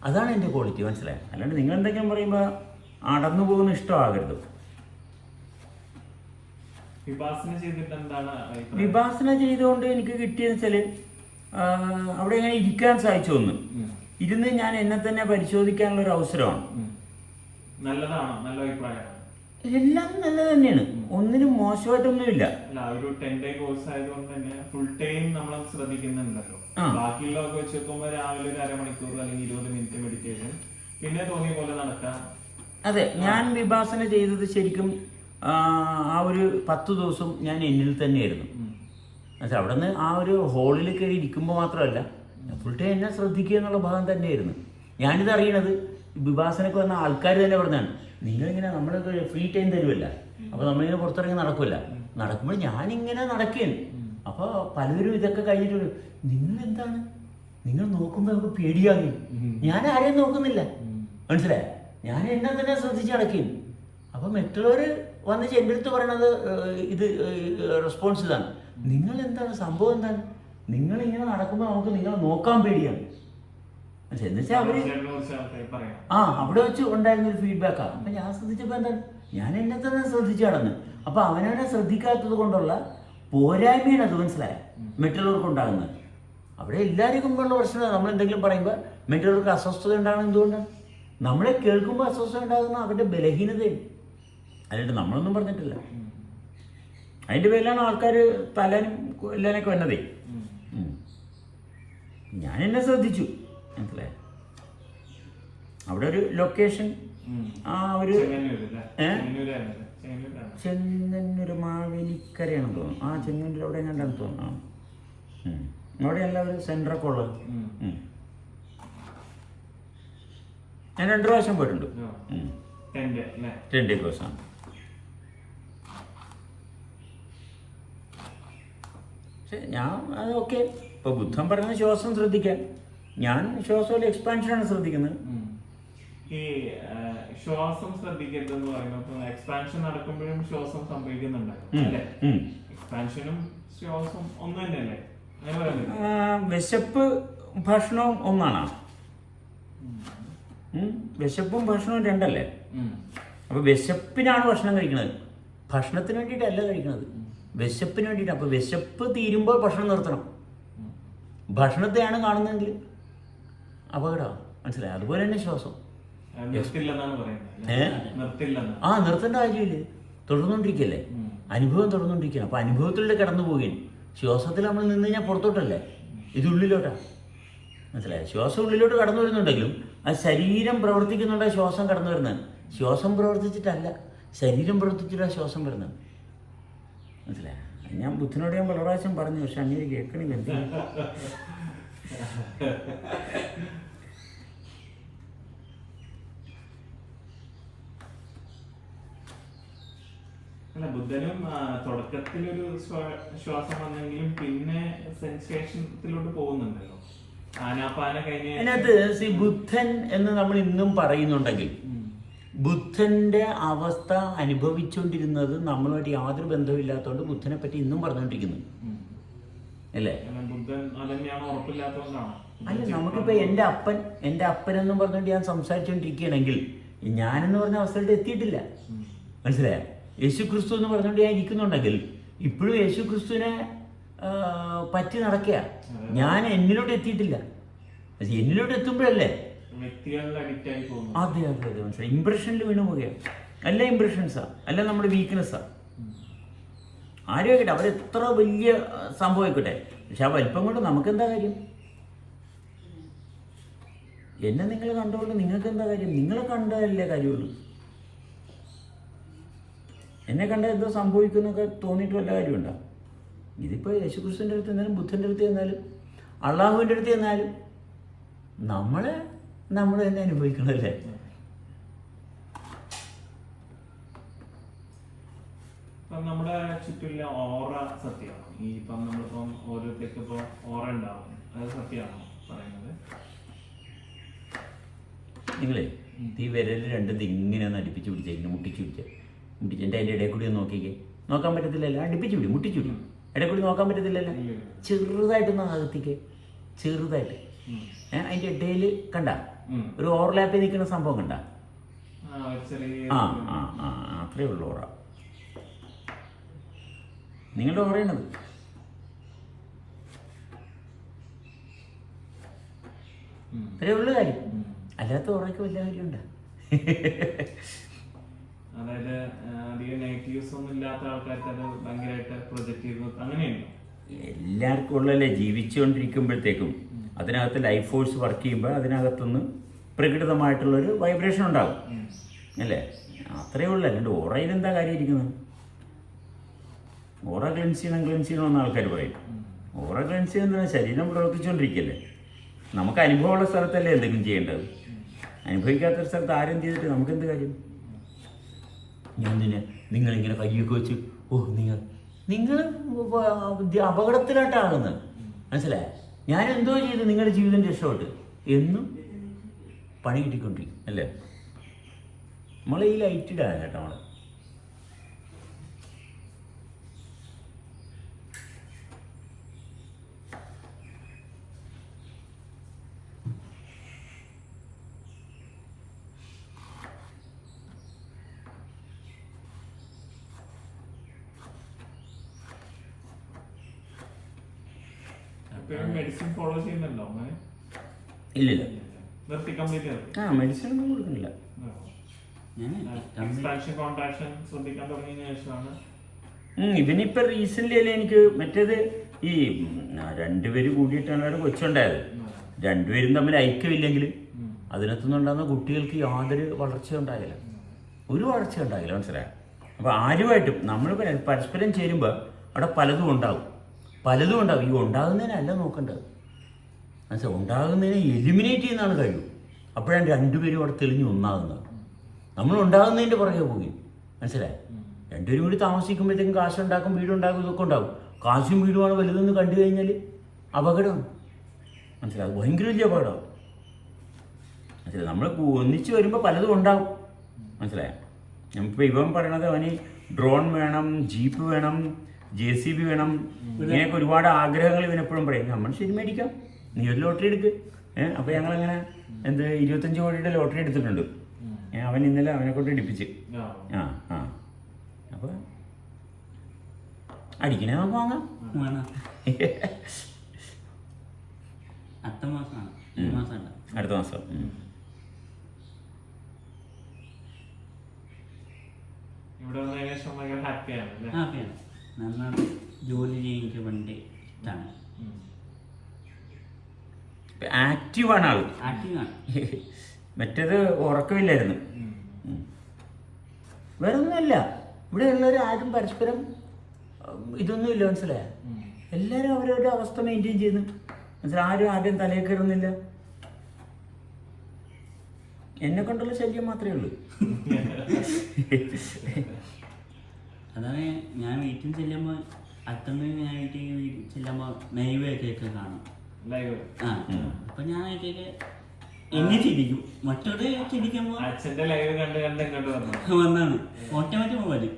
അതാണ് എൻ്റെ ക്വാളിറ്റി. മനസ്സിലായി? അല്ലാണ്ട് നിങ്ങൾ എന്തെങ്കിലും പറയുമ്പോൾ അടന്നു പോകുന്ന ഇഷ്ടമാകരുത്. വിപാസന ചെയ്തുകൊണ്ട് എനിക്ക് കിട്ടിയെന്ന് വെച്ചാൽ അവിടെ ഇങ്ങനെ ഇരിക്കാൻ സാധിച്ചു. ഒന്ന് ഇരുന്ന് ഞാൻ എന്നെ തന്നെ പരിശോധിക്കാനുള്ള ഒരു അവസരമാണ്. നല്ലതാണ്, നല്ല അഭിപ്രായമാണ്. എല്ലാം നല്ലത് തന്നെയാണ്, ഒന്നിനും മോശമായിട്ടൊന്നുമില്ല. ഒരു 10 day കോഴ്സ് ആയതുകൊണ്ട് തന്നെ ഫുൾ ടൈം നമ്മൾ ശ്രദ്ധിക്കുന്നുണ്ടല്ലോ. ബാക്കിയുള്ളതൊക്കെ വെച്ച് നോക്കുമ്പോൾ രാവിലെ ഒരു അരമണിക്കൂർ അല്ലെങ്കിൽ 20 മിനിറ്റ് മെഡിറ്റേഷൻ, പിന്നെ തോന്നിയ പോലെ നടക്കാം. അതെ, ഞാൻ വിപാസന ചെയ്തത് ശരിക്കും ആ ഒരു 10 ദിവസം ഞാൻ എന്നിൽ തന്നെയായിരുന്നു. എന്നുവെച്ചാൽ അവിടെ നിന്ന് ആ ഒരു ഹോളിൽ കയറി ഇരിക്കുമ്പോൾ മാത്രമല്ല, ഫുൾ ടൈം എന്നെ ശ്രദ്ധിക്കുക എന്നുള്ള ഭാഗം തന്നെയായിരുന്നു. ഞാനിത് അറിയണത് വിപാസനക്ക് വന്ന ആൾക്കാർ തന്നെ പറഞ്ഞാണ്, നിങ്ങളിങ്ങനെ നമ്മൾക്ക് ഫ്രീ ടൈം തരുമല്ല, അപ്പോൾ നമ്മളിങ്ങനെ പുറത്തിറങ്ങി നടക്കുമ്പോൾ ഞാനിങ്ങനെ നടക്കുകയാണ്. അപ്പോൾ പലരും ഇതൊക്കെ കഴിഞ്ഞിട്ട് നിങ്ങളെന്താണ്, നിങ്ങൾ നോക്കുമ്പോൾ നമുക്ക് പേടിയാകും. ഞാൻ ആരെയും നോക്കുന്നില്ല. മനസ്സിലായി? ഞാൻ എന്നെ തന്നെ ശ്രദ്ധിച്ച് നടക്കുകയാണ്. അപ്പോൾ മറ്റുള്ളവർ വന്ന് എൻ്റെ അടുത്ത് പറയണത് ഇത് റെസ്പോൺസ് ഇതാണ്, നിങ്ങളെന്താണ് സംഭവം, എന്താണ് നിങ്ങളിങ്ങനെ നടക്കുമ്പോൾ നമുക്ക് നിങ്ങളെ നോക്കാൻ പേടിയാണ്. എന്നുവെച്ചാൽ അവര് അവിടെ വെച്ച് ഉണ്ടായിരുന്നൊരു ഫീഡ്ബാക്കാണ്. അപ്പം ഞാൻ ശ്രദ്ധിച്ചപ്പോൾ എന്താണ്, ഞാൻ എന്നെ തന്നെ ശ്രദ്ധിച്ചു നടന്ന്. അപ്പം അവനവനെ ശ്രദ്ധിക്കാത്തത് കൊണ്ടുള്ള പോരായ്മയാണ് അത്. മനസ്സിലായ? മറ്റുള്ളവർക്ക് ഉണ്ടാകുന്നത് അവിടെ എല്ലാവരും മുമ്പുള്ള പ്രശ്നമാണ്. നമ്മൾ എന്തെങ്കിലും പറയുമ്പോൾ മറ്റുള്ളവർക്ക് അസ്വസ്ഥത ഉണ്ടാകുന്നത് എന്തുകൊണ്ടാണ്? നമ്മളെ കേൾക്കുമ്പോൾ അസ്വസ്ഥത ഉണ്ടാകുന്ന അവരുടെ ബലഹീനതയും. അല്ലാണ്ട് നമ്മളൊന്നും പറഞ്ഞിട്ടില്ല. അതിൻ്റെ പേരിലാണ് ആൾക്കാർ തല്ലാനും എല്ലാനൊക്കെ വന്നതേ. ഞാൻ എന്നെ ശ്രദ്ധിച്ചു. മനസ്സിലായി? അവിടെ ഒരു ലൊക്കേഷൻ, ആ ഒരു ചെങ്ങന്നൂർ മാവേലിക്കരയാണെന്ന് തോന്നുന്നു. ആ ചെങ്ങന്നൂർ അവിടെ എങ്ങാണ്ടാന്ന് തോന്നുന്നു. അവിടെ എല്ലാം ഒരു സെൻറ്ററൊക്കെ ഉള്ളത്. ഞാൻ 2 പ്രാവശ്യം പോയിട്ടുണ്ട്. 10 day കോഴ്സാണ്. പക്ഷെ ഞാൻ അത് ഓക്കെ. ഇപ്പോൾ ബുദ്ധൻ പറയുന്നത് ശ്വാസം ശ്രദ്ധിക്കാൻ, ഞാൻ ശ്വാസം എക്സ്പാൻഷനാണ് ശ്രദ്ധിക്കുന്നത്. ഈ ശ്വാസം ശ്രദ്ധിക്കരുതെന്ന് പറയുമ്പോൾ എക്സ്പാൻഷൻ നടക്കുമ്പോഴും ശ്വാസം സംഭവിക്കുന്നുണ്ടായിരുന്നു അല്ലേ? എക്സ്പാൻഷനും ശ്വാസം ഒന്ന് തന്നെയല്ലേ? വിശപ്പ് ഭക്ഷണവും ഒന്നാണ്. വിശപ്പും ഭക്ഷണവും രണ്ടല്ലേ? അപ്പോൾ വിശപ്പിനാണ് ഭക്ഷണം കഴിക്കുന്നത്, ഭക്ഷണത്തിന് വേണ്ടിയിട്ടല്ല കഴിക്കുന്നത്, വിശപ്പിന് വേണ്ടിയിട്ട്. അപ്പോൾ വിശപ്പ് തീരുമ്പോൾ ഭക്ഷണം നിർത്തണം. ഭക്ഷണത്തെയാണ് കാണുന്നതെങ്കിൽ അപകടമാണ്. മനസ്സിലായി? അതുപോലെ തന്നെ ശ്വാസം നിർത്തേണ്ട കാര്യമില്ല, തുടർന്നുകൊണ്ടിരിക്കല്ലേ, അനുഭവം തുടർന്നുകൊണ്ടിരിക്കണം. അപ്പോൾ അനുഭവത്തിലൂടെ കടന്നു പോവുകയാണ്. ശ്വാസത്തിൽ നമ്മൾ നിന്ന് കഴിഞ്ഞാൽ പുറത്തോട്ടല്ലേ, ഇത് ഉള്ളിലോട്ടാണ്. മനസ്സിലായി? ശ്വാസം ഉള്ളിലോട്ട് കടന്നു വരുന്നുണ്ടെങ്കിലും ആ ശരീരം പ്രവർത്തിക്കുന്നുണ്ട്, ശ്വാസം കടന്നു വരുന്നത്. ശ്വാസം പ്രവർത്തിച്ചിട്ടല്ല, ശരീരം പ്രവർത്തിച്ചിട്ടാണ് ശ്വാസം വരുന്നത്. മനസ്സിലായി? ഞാൻ ബുദ്ധനോട് ഞാൻ പല പ്രാവശ്യം പറഞ്ഞു, പക്ഷെ അങ്ങനെ കേൾക്കണില്ല. എന്ത് അല്ല, ബുദ്ധനും തുടക്കത്തിലൊരു ശ്വാസം വന്നെങ്കിലും പിന്നെ സെൻസേഷനിലോട്ട് പോകുന്നുണ്ടല്ലോ. ആനാപാന കഴിഞ്ഞ അതിനകത്ത് ബുദ്ധൻ എന്ന് നമ്മൾ ഇന്നും പറയുന്നുണ്ടെങ്കിൽ ബുദ്ധന്റെ അവസ്ഥ അനുഭവിച്ചുകൊണ്ടിരുന്നത് നമ്മളുമായിട്ട് യാതൊരു ബന്ധമില്ലാത്തതുകൊണ്ട് ബുദ്ധനെ പറ്റി ഇന്നും പറഞ്ഞുകൊണ്ടിരിക്കുന്നു അല്ലേ? ബുദ്ധൻ അതന്നെയാണ് ഉറപ്പില്ലാത്തതുകൊണ്ടാണ്. അല്ല, നമുക്കിപ്പോൾ എൻ്റെ അപ്പനെന്നും പറഞ്ഞുകൊണ്ട് ഞാൻ സംസാരിച്ചുകൊണ്ടിരിക്കുകയാണെങ്കിൽ ഞാനെന്ന് പറഞ്ഞ അവസ്ഥയിലോട്ട് എത്തിയിട്ടില്ല. മനസ്സിലായോ? യേശു ക്രിസ്തു എന്ന് പറഞ്ഞുകൊണ്ട് ഞാൻ ഇരിക്കുന്നുണ്ടെങ്കിൽ ഇപ്പോഴും യേശു ക്രിസ്തുവിനെ പറ്റി നടക്കുക. ഞാൻ എന്നിലോട്ട് എത്തിയിട്ടില്ല. എന്നിലോട്ട് എത്തുമ്പോഴല്ലേ അതെ. മനസ്സിലായി? ഇംപ്രഷനിൽ വീണു പോവുകയാണ്. എല്ലാ ഇംപ്രഷൻസാണ്, എല്ലാം നമ്മുടെ വീക്ക്നെസ്സാണ്. ആരും ആയിക്കോട്ടെ, അവരെത്ര വലിയ സംഭവം ആയിക്കോട്ടെ, പക്ഷെ ആ വലിപ്പം കൊണ്ട് നമുക്കെന്താ കാര്യം? എന്നെ നിങ്ങൾ കണ്ടുകൊണ്ട് നിങ്ങൾക്ക് എന്താ കാര്യം? നിങ്ങളെ കണ്ടതല്ലേ കാര്യമുള്ളൂ. എന്നെ കണ്ട എന്തോ സംഭവിക്കുന്നൊക്കെ തോന്നിയിട്ട് വല്ല കാര്യമുണ്ടോ? ഇതിപ്പോൾ യേശുക്രിസ്തുവിൻ്റെ അടുത്ത് ചെന്നാലും ബുദ്ധൻ്റെ അടുത്ത് ചെന്നാലും അള്ളാഹുവിൻ്റെ അടുത്ത് ചെന്നാലും നമ്മൾ തന്നെ അനുഭവിക്കണമല്ലേ. ഇപ്പം നമ്മുടെ ചുറ്റുള്ള ഓറ സത്യമാണ്. ഈ ഇപ്പം നമ്മളിപ്പം ഓരോരുത്തർക്ക് ഇപ്പോൾ ഓറ ഉണ്ടാവും, അത് സത്യമാണോ പറയുന്നത്? നിങ്ങളെ ഈ വിരൽ രണ്ടും ഇങ്ങനെ ഒന്ന് അടുപ്പിച്ച് പിടിച്ചേക്കുന്നു, മുട്ടിച്ച് എൻ്റെ അതിൻ്റെ ഇടയിൽ കൂടി ഒന്ന് നോക്കിക്കേ. നോക്കാൻ പറ്റത്തില്ലല്ലോ, അടുപ്പിച്ച് പിടി, മുട്ടിച്ചു പിടി. ഇടയിൽ കൂടി നോക്കാൻ പറ്റത്തില്ലല്ലോ. ചെറുതായിട്ടൊന്ന് അകത്തിക്കേ, ചെറുതായിട്ട്. അതിൻ്റെ ഇടയിൽ കണ്ട ഒരു ഓവർലാപ്പിൽ നിൽക്കുന്ന സംഭവം കണ്ട? ആ ആ ആ അത്രയേ ഉള്ളൂ ഓറ. നിങ്ങളുടെ ഓറയാണത്. അത്രയേ ഉള്ളു കാര്യം. അല്ലാത്ത ഓറയ്ക്ക് വല്ല കാര്യമുണ്ടോ? അതായത് അധികം നെഗറ്റീവ്സ് ഒന്നും ഇല്ലാത്ത ആൾക്കാർക്ക് അത് ഭയങ്കരമായിട്ട് പ്രൊജക്ട് ചെയ്തു അങ്ങനെയുണ്ടോ? എല്ലാവർക്കും ഉള്ളല്ലേ, ജീവിച്ചുകൊണ്ടിരിക്കുമ്പോഴത്തേക്കും അതിനകത്ത് ലൈഫ് ഫോഴ്സ് വർക്ക് ചെയ്യുമ്പോൾ അതിനകത്തുനിന്ന് പ്രകൃതമായിട്ടുള്ളൊരു വൈബ്രേഷൻ ഉണ്ടാകും അല്ലേ? അത്രയേ ഉള്ളൂ. അല്ലാണ്ട് ഓറയിൽ എന്താ കാര്യം ഇരിക്കുന്നത്? ഓറ ക്ലെൻസ് ചെയ്യണമെന്ന് ആൾക്കാർ പറയും. ഓറ ക്ലെൻസ് ചെയ്യുന്ന ശരീരം പ്രവർത്തിച്ചുകൊണ്ടിരിക്കുകയല്ലേ. നമുക്ക് അനുഭവമുള്ള സ്ഥലത്തല്ലേ എന്തെങ്കിലും ചെയ്യേണ്ടത്. അനുഭവിക്കാത്തൊരു സ്ഥലത്ത് ആരും ചെയ്തിട്ട് നമുക്കെന്ത് കാര്യം? ഞാൻ നിങ്ങളിങ്ങനെ കയ്യൊക്കെ വെച്ച് നിങ്ങൾ അപകടത്തിലായിട്ടാകുന്നത് മനസ്സിലായ? ഞാൻ എന്തോ ചെയ്ത് നിങ്ങളുടെ ജീവിതം രക്ഷപ്പെട്ട് എന്നും പണി കിട്ടിക്കൊണ്ടിരിക്കും അല്ലേ? നമ്മളെ ഈ ലൈറ്റിടാണ് കേട്ടോ നമ്മൾ. മെഡിസിൻ ഫോളോ ചെയ്യുന്നുണ്ടോ? അങ്ങനെ ഇല്ലില്ല. നിർത്തി കംപ്ലീറ്റ് ആ മെഡിസിൻ ഒന്നും കൊടുക്കുന്നില്ല. എക്സ്പാൻഷൻ കോൺട്രാക്ഷൻ ശ്രദ്ധിക്കാൻ തുടങ്ങിയതിനു ശേഷമാണ്. ഇവനിപ്പോൾ റീസെൻ്റ്ലി അല്ലേ എനിക്ക് മറ്റേത് ഈ രണ്ടുപേര് കൂടിയിട്ടാണ് കൊച്ചുണ്ടായത്. രണ്ടുപേരും തമ്മിൽ ഐക്യമില്ലെങ്കിൽ അതിനകത്തുനിന്ന് ഉണ്ടാകുന്ന കുട്ടികൾക്ക് യാതൊരു വളർച്ച ഉണ്ടാകില്ല, ഒരു വളർച്ച ഉണ്ടാകില്ല. മനസ്സിലായോ? അപ്പോൾ ആരുമായിട്ടും നമ്മൾ പരസ്പരം ചേരുമ്പോൾ അവിടെ പലതും ഉണ്ടാകും. ഈ ഉണ്ടാകുന്നതിനല്ല നോക്കേണ്ടത്. മനസ്സിലായി? ഉണ്ടാകുന്നതിനെ എലിമിനേറ്റ് ചെയ്യുന്നതാണ് കഴിവ്. അപ്പോഴാണ് രണ്ടുപേരും അവിടെ തെളിഞ്ഞ് ഒന്നാകുന്നത്. നമ്മൾ ഉണ്ടാകുന്നതിൻ്റെ പുറകെ പോയി. മനസ്സിലായി? രണ്ടുപേരും കൂടി താമസിക്കുമ്പോഴത്തേക്കും കാശുണ്ടാക്കും, വീടുണ്ടാക്കും, ഇതൊക്കെ ഉണ്ടാകും. കാശും വീടുമാണ് വലുതെന്ന് കണ്ടു കഴിഞ്ഞാൽ അപകടമാണ്. മനസ്സിലായി? ഭയങ്കര വലിയ അപകടമാണ്. മനസ്സിലായി? നമ്മൾ ഒന്നിച്ച് വരുമ്പോൾ പലതും ഉണ്ടാകും. മനസ്സിലായോ? ഇപ്പോൾ ഇവൻ പറയണത് അവന് ഡ്രോൺ വേണം, ജീപ്പ് വേണം, JCB വേണം, ഇങ്ങനെയൊക്കെ ഒരുപാട് ആഗ്രഹങ്ങൾ ഇവനെപ്പോഴും പറയും. നമ്മൾ ശരി മേടിക്കാം, നീ ഒരു ലോട്ടറി എടുക്ക്. അപ്പോൾ ഞങ്ങളങ്ങനെ 25 കോടിയുടെ ലോട്ടറി എടുത്തിട്ടുണ്ട്. അവൻ ഇന്നലെ അവനെ കൊണ്ട് ഇടിപ്പിച്ച്. അപ്പോൾ അടിക്കണേ നമുക്ക് വാങ്ങാം. അടുത്ത മാസം. ഇവിടെ വന്നതിന് ശേഷം ഭയങ്കര ഹാപ്പിയാണ്. നന്നാണ്. ജോലി ചെയ്യുക വേണ്ടി ഇഷ്ടമാണ്. ആക്റ്റീവാണ് ആൾ. മറ്റേത് ഉറക്കമില്ലായിരുന്നു. വേറെ ഒന്നുമല്ല. ഇവിടെ ഉള്ളവർ ആരും പരസ്പരം ഇതൊന്നുമില്ല. മനസ്സിലായ? എല്ലാവരും അവരവരുടെ അവസ്ഥ മെയിൻറ്റെയിൻ ചെയ്യുന്നു. മനസ്സിലായി? ആരും തലയിൽ കയറുന്നില്ല. എന്നെ കൊണ്ടുള്ള ശല്യം മാത്രമേ ഉള്ളൂ. അതാണ് ഞാൻ വീട്ടിൽ ചെല്ലുമ്പോൾ അത്തന്ന് ഞാൻ വീട്ടിൽ ചെല്ലുമ്പോൾ നെയ്വൊക്കെ കാണും. അപ്പൊ ഞാൻ എന്നെ ചിരിക്കും. മറ്റോട് ചിരിക്കുമ്പോ അച്ഛന്റെ ലൈവ് കണ്ട് ഇങ്ങോട്ട് വന്നാണ് ഓട്ടോമാറ്റിക് മൊബൈല്.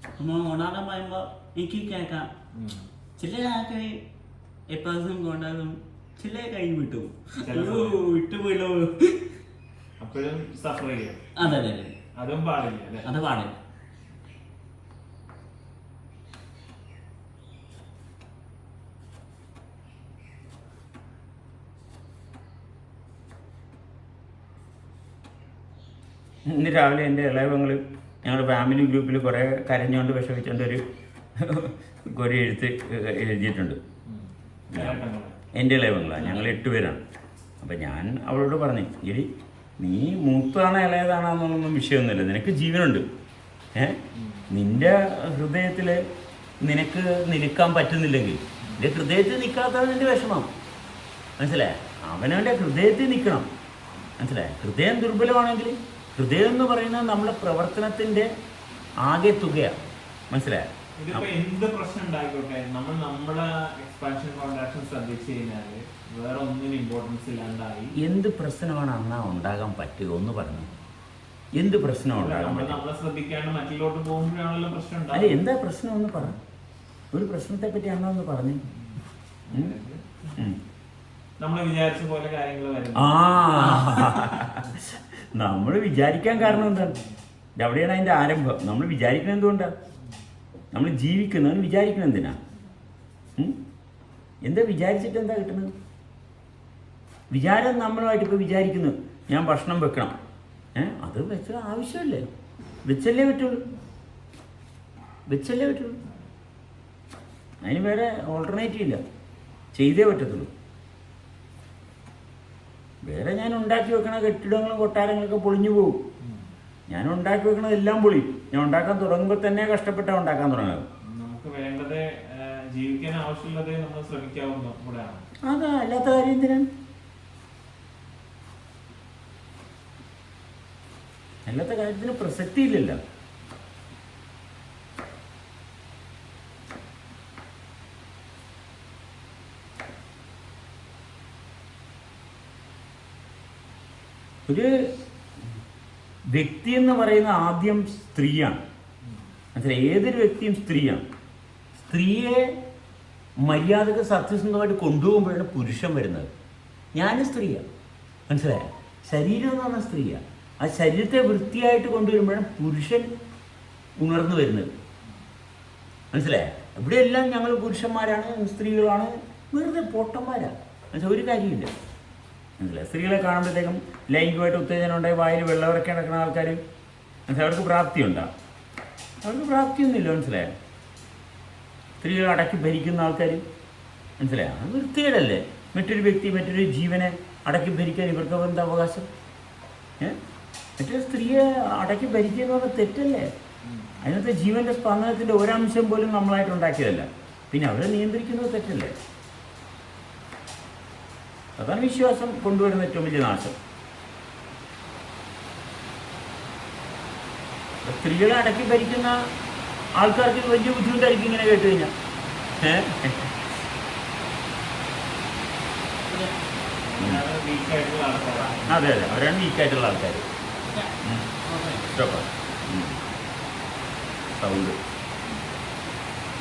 അപ്പൊ ഓണാടാൻ പറയുമ്പോ എനിക്ക് കേൾക്കാം. ചില ആൾക്കാര് എപ്പോഴും കൊണ്ടാകും, ചില കൈ വിട്ടുപോയല്ലോ. അപ്പോഴും സഫർ ചെയ്യാം. അതെ അതും പാടില്ല. അത് പാടില്ല. ഇന്ന് രാവിലെ എൻ്റെ ഇളയവങ്ങൾ ഞങ്ങളുടെ ഫാമിലി ഗ്രൂപ്പിൽ കുറേ കരഞ്ഞുകൊണ്ട് വിഷമിച്ചുകൊണ്ട് ഒരു ഒരു എഴുത്ത് എഴുതിയിട്ടുണ്ട്. കാലഘട്ടങ്ങള്. എൻ്റെ ഇളയവങ്ങളാണ്, ഞങ്ങൾ 8 പേരാണ്. അപ്പം ഞാൻ അവളോട് പറഞ്ഞു, എടി നീ മൂത്തതാണോ ഇളയതാണെന്നൊന്നും വിഷയമൊന്നുമില്ല, നിനക്ക് ജീവനുണ്ട്. നിൻ്റെ ഹൃദയത്തിൽ നിനക്ക് നിൽക്കാൻ പറ്റുന്നില്ലെങ്കിൽ എൻ്റെ ഹൃദയത്തിൽ നിൽക്കാത്തത് നിൻ്റെ വിഷമം. മനസ്സിലായി? അവനവൻ്റെ ഹൃദയത്തിൽ നിൽക്കണം. മനസ്സിലായി? ഹൃദയം ദുർബലമാണെങ്കിൽ, ഹൃദയം എന്ന് പറയുന്നത് നമ്മുടെ പ്രവർത്തനത്തിൻ്റെ ആകെ തുകയാണ്. മനസ്സിലായി? ഇതിപ്പോ എന്ത് പ്രശ്നം ഉണ്ടായിക്കോട്ടെ, നമ്മൾ നമ്മുടെ എക്സ്പാൻഷൻ കോൺട്രാക്ഷൻ ശ്രദ്ധിച്ചു കഴിഞ്ഞാല് വേറെ ഒന്നിനും ഇമ്പോർട്ടൻസ് ഇല്ലാണ്ടായി. എന്ത് പ്രശ്നമാണ് അന്നാ ഉണ്ടാകാൻ പറ്റുക ഒന്ന് പറഞ്ഞു? എന്ത് പ്രശ്നം ഉണ്ടാകാൻ പറ്റും? നമ്മളെ ശ്രദ്ധിക്കാണ്ട് മറ്റിലോട്ട് പോകുമ്പോഴാണല്ലോ പ്രശ്നം അല്ല, ഉണ്ടാകും. എന്താ പ്രശ്നം ഒന്ന് പറ. ഒരു പ്രശ്നത്തെ പറ്റി അണ്ണ ഒന്ന് പറഞ്ഞു. നമ്മൾ വിചാരിച്ച പോലെ കാര്യങ്ങൾ വരുന്നു. ആ നമ്മൾ വിചാരിക്കാൻ കാരണം എന്താണ്? അവിടെയാണ് അതിൻ്റെ ആരംഭം. നമ്മൾ വിചാരിക്കുന്നത് എന്തുകൊണ്ടാണ്? നമ്മൾ ജീവിക്കുന്നത് വിചാരിക്കണം എന്തിനാ? എന്താ വിചാരിച്ചിട്ട് എന്താ കിട്ടുന്നത്? വിചാരം നമ്മളുമായിട്ട് ഇപ്പോൾ വിചാരിക്കുന്നു, ഞാൻ ഭക്ഷണം വെക്കണം. അത് വെച്ച ആവശ്യമല്ലേ? വെച്ചല്ലേ പറ്റുള്ളൂ. അതിന് വേറെ ഓൾട്ടർനേറ്റീവ് ഇല്ല, ചെയ്തേ പറ്റത്തുള്ളൂ. വേറെ ഞാൻ ഉണ്ടാക്കി വെക്കണ കെട്ടിടങ്ങളും കൊട്ടാരങ്ങളൊക്കെ പൊളിഞ്ഞു പോകും. ഞാൻ ഉണ്ടാക്കി വെക്കണതെല്ലാം പൊളി. ഞാൻ ഉണ്ടാക്കാൻ തുടങ്ങുമ്പോൾ തന്നെ കഷ്ടപ്പെട്ടാണ് ഉണ്ടാക്കാൻ തുടങ്ങുന്നത്. നമുക്ക് വേണ്ടത് ജീവിക്കാൻ ആവശ്യമുള്ളത് നമ്മൾ ശ്രമിക്കാവുന്ന കൂടെയാണ്. അതാ, അല്ലാത്ത കാര്യം എന്തിനാണ്? അല്ലാത്ത കാര്യത്തിന് പ്രസക്തി ഇല്ലല്ലോ. ഒരു വ്യക്തി എന്ന് പറയുന്ന ആദ്യം സ്ത്രീയാണ്. മനസ്സിലായി? ഏതൊരു വ്യക്തിയും സ്ത്രീയാണ്. സ്ത്രീയെ മര്യാദക്ക് സത്യസന്ധമായിട്ട് കൊണ്ടുപോകുമ്പോഴാണ് പുരുഷൻ വരുന്നത്. ഞാനും സ്ത്രീയാണ്. മനസ്സിലായ? ശരീരം എന്ന് പറഞ്ഞ സ്ത്രീയാണ്. ആ ശരീരത്തെ വൃത്തിയായിട്ട് കൊണ്ടുവരുമ്പോഴാണ് പുരുഷൻ ഉണർന്നു വരുന്നത്. മനസ്സിലായ? ഇവിടെയെല്ലാം ഞങ്ങൾ പുരുഷന്മാരാണ്, സ്ത്രീകളാണ്, വെറുതെ പൊട്ടന്മാരാണ്. മനസ്സിലായി? ഒരു കാര്യമില്ല. മനസ്സിലായി? സ്ത്രീകളെ കാണുമ്പോഴത്തേക്കും ലൈംഗികമായിട്ട് ഉത്തേജനം ഉണ്ടായി വായിൽ വെള്ളമിറക്കി നടക്കുന്ന ആൾക്കാർ, മനസ്സിലായി, അവർക്ക് പ്രാപ്തിയുണ്ടാകും. അവർക്ക് പ്രാപ്തിയൊന്നുമില്ല. മനസ്സിലായോ? സ്ത്രീകളെ അടക്കി ഭരിക്കുന്ന ആൾക്കാർ, മനസ്സിലായോ? അത് വൃത്തികേടല്ലേ? മറ്റൊരു വ്യക്തി, മറ്റൊരു ജീവനെ അടക്കി ഭരിക്കാൻ ഇവർക്ക് എന്താ അവകാശം? മറ്റൊരു സ്ത്രീയെ അടക്കി ഭരിക്കുക എന്ന് പറഞ്ഞാൽ തെറ്റല്ലേ? അതിനകത്ത് ജീവൻ്റെ സ്പന്ദനത്തിൻ്റെ ഒരംശം പോലും നമ്മളായിട്ട് ഉണ്ടാക്കിയതല്ല. പിന്നെ അവരെ നിയന്ത്രിക്കുന്നത് തെറ്റല്ലേ? അതാണ് വിശ്വാസം കൊണ്ടുവരുന്ന ഏറ്റവും വലിയ നാശം. സ്ത്രീകളെ അടക്കി ഭരിക്കുന്ന ആൾക്കാർക്ക് വലിയ ബുദ്ധിമുട്ടായിരിക്കും ഇങ്ങനെ കേട്ട് കഴിഞ്ഞാൽ. വീക്കായിട്ടുള്ള ആൾക്കാരാണ്. അതെ, അവരാണ് വീക്കായിട്ടുള്ള ആൾക്കാർ. സൗണ്ട്